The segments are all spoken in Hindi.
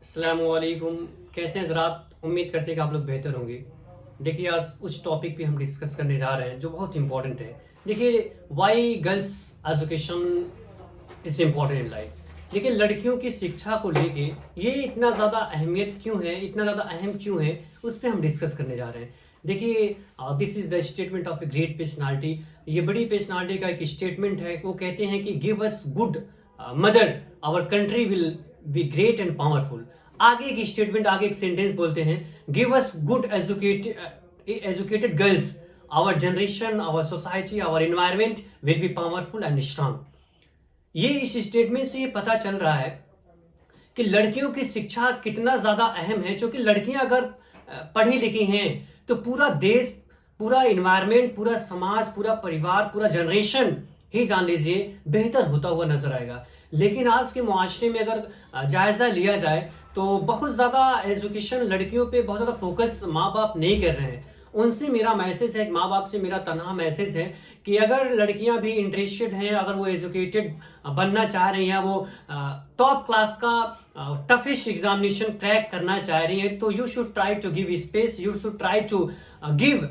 अस्सलामुअलैकुम। कैसे हैं ज़रात? उम्मीद करते हैं कि आप लोग बेहतर होंगे। देखिए, आज उस टॉपिक पे हम डिस्कस करने जा रहे हैं जो बहुत इंपॉर्टेंट है। देखिए, why girls education is important in life. देखिए, लड़कियों की शिक्षा को लेके ये इतना ज़्यादा अहमियत क्यों है, इतना ज़्यादा अहम क्यों है, उस पे हम डिस्कस करने जा रहे हैं। देखिए, this is the statement of a great personality. ये बड़ी पर्सनालिटी का एक स्टेटमेंट है। वो कहते हैं कि give us good mother, our country will be great and powerful. आगे एक स्टेटमेंट, आगे एक सेंटेंस बोलते हैं, give us good educated girls, our generation, our society, our environment will be powerful and strong. ये इस स्टेटमेंट से ये पता चल रहा है कि लड़कियों की शिक्षा कितना ज्यादा अहम है। क्योंकि लड़कियां अगर पढ़ी लिखी हैं तो पूरा देश, पूरा इन्वायरमेंट, पूरा समाज, पूरा परिवार, पूरा जनरेशन ही जान लीजिए बेहतर होता हुआ नजर आएगा। लेकिन आज के मुआशरे में अगर जायजा लिया जाए तो बहुत ज्यादा एजुकेशन लड़कियों पे बहुत ज्यादा फोकस माँ बाप नहीं कर रहे हैं। उनसे मेरा मैसेज है, माँ बाप से मेरा तनहा मैसेज है कि अगर लड़कियां भी इंटरेस्टेड हैं, अगर वो एजुकेटेड बनना चाह रही हैं, वो टॉप क्लास का टफेस्ट एग्जामिनेशन क्रैक करना चाह रही हैं, तो you should try to give space, you should try to give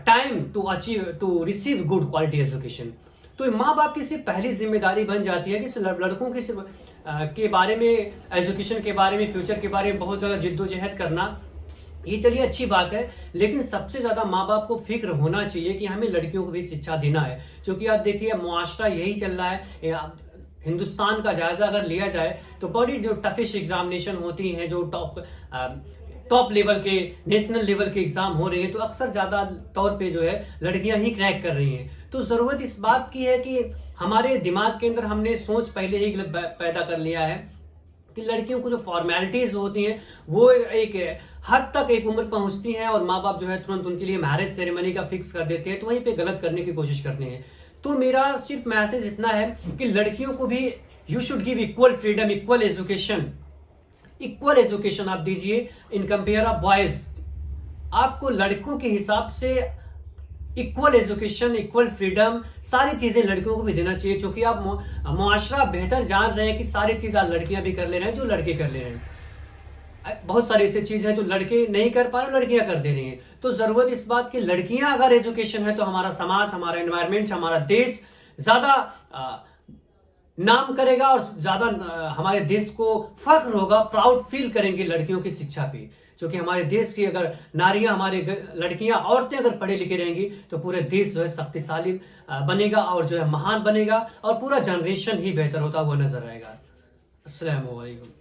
time to achieve, to receive good quality education. तो माँ बाप की सिर्फ पहली जिम्मेदारी बन जाती है कि लड़कों की सिर्फ के बारे में, एजुकेशन के बारे में, फ्यूचर के बारे में बहुत ज्यादा जिद्दोजहद करना। ये चलिए अच्छी बात है, लेकिन सबसे ज्यादा माँ बाप को फिक्र होना चाहिए कि हमें लड़कियों को भी शिक्षा देना है। क्योंकि आप देखिए, मुआशरा यही चल रहा है। हिंदुस्तान का जायजा अगर लिया जाए तो बड़ी जो टफेस्ट एग्जामिनेशन होती हैं, जो टॉप लेवल के, नेशनल लेवल के एग्जाम हो रहे हैं, तो अक्सर ज्यादा तौर पे जो है लड़कियां ही क्रैक कर रही हैं। तो जरूरत इस बात की है कि हमारे दिमाग के अंदर हमने सोच पहले ही पैदा कर लिया है कि लड़कियों को जो फॉर्मेलिटीज होती हैं वो एक हद तक एक उम्र पहुंचती हैं और माँ बाप जो है तुरंत उनके लिए मैरिज सेरेमनी का फिक्स कर देते हैं, तो वहीं पे गलत करने की कोशिश करते हैं। तो मेरा सिर्फ मैसेज इतना है कि लड़कियों को भी you should give equal freedom, equal education. Equal education आप दीजिए इन कंपेयर ऑफ बॉयज। आपको लड़कों के हिसाब से इक्वल एजुकेशन, इक्वल फ्रीडम, सारी चीजें लड़कियों को भी देना चाहिए। क्योंकि आप मुआशरा बेहतर जान रहे हैं कि सारी चीजें लड़कियां भी कर ले रहे हैं जो लड़के कर ले रहे हैं। बहुत सारी ऐसी चीज है जो लड़के नहीं कर पा रहे, लड़कियां कर दे रही हैं। तो जरूरत इस बात की, लड़कियां अगर एजुकेशन है तो हमारा समाज, हमारा एनवायरमेंट, हमारा देश ज्यादा नाम करेगा और ज्यादा हमारे देश को फख्र होगा, प्राउड फील करेंगे लड़कियों की शिक्षा पे। क्योंकि हमारे देश की अगर नारियां, हमारे लड़कियां, औरतें अगर पढ़ी लिखी रहेंगी तो पूरे देश जो है शक्तिशाली बनेगा और जो है महान बनेगा और पूरा जनरेशन ही बेहतर होता हुआ नजर आएगा। अस्सलाम वालेकुम।